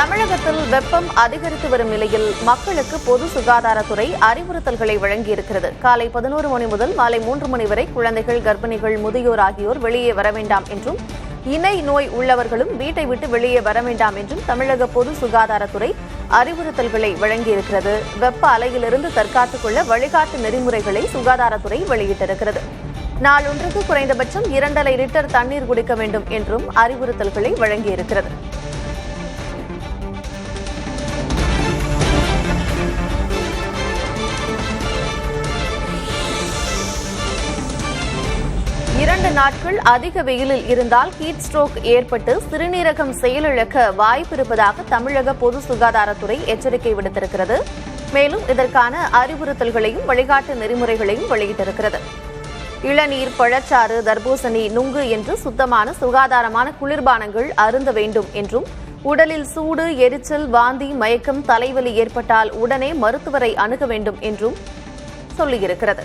தமிழகத்தில் வெப்பம் அதிகரித்து வரும் நிலையில் மக்களுக்கு பொது சுகாதாரத்துறை அறிவுறுத்தல்களை வழங்கியிருக்கிறது. காலை 11 மணி முதல் மாலை 3 மணி வரை குழந்தைகள், கர்ப்பிணிகள், முதியோர் ஆகியோர் வெளியே வர வேண்டாம் என்றும், இணை நோய் உள்ளவர்களும் வீட்டை விட்டு வெளியே வர வேண்டாம் என்றும் தமிழக பொது சுகாதாரத்துறை அறிவுறுத்தல்களை வழங்கியிருக்கிறது. வெப்ப அலையிலிருந்து தற்காத்துக் கொள்ள வழிகாட்டு நெறிமுறைகளை சுகாதாரத்துறை வெளியிட்டிருக்கிறது. நாளொன்றுக்கு குறைந்தபட்சம் 2.5 லிட்டர் தண்ணீர் குடிக்க வேண்டும் என்றும் அறிவுறுத்தல்களை வழங்கியிருக்கிறது. இரண்டு நாட்கள் அதிக வெயிலில் இருந்தால் ஹீட் ஸ்ட்ரோக் ஏற்பட்டு சிறுநீரகம் செயலிழக்க வாய்ப்பிருப்பதாக தமிழக பொது சுகாதாரத்துறை எச்சரிக்கை விடுத்திருக்கிறது. மேலும் இதற்கான அறிவுறுத்தல்களையும் வழிகாட்டு நெறிமுறைகளையும் வெளியிட்டிருக்கிறது. இளநீர், பழச்சாறு, தர்பூசணி, நுங்கு என்று சுத்தமான சுகாதாரமான குளிர்பானங்கள் அருந்த வேண்டும் என்றும், உடலில் சூடு, எரிச்சல், வாந்தி, மயக்கம், தலைவலி ஏற்பட்டால் உடனே மருத்துவரை அணுக வேண்டும் என்றும் சொல்லியிருக்கிறது.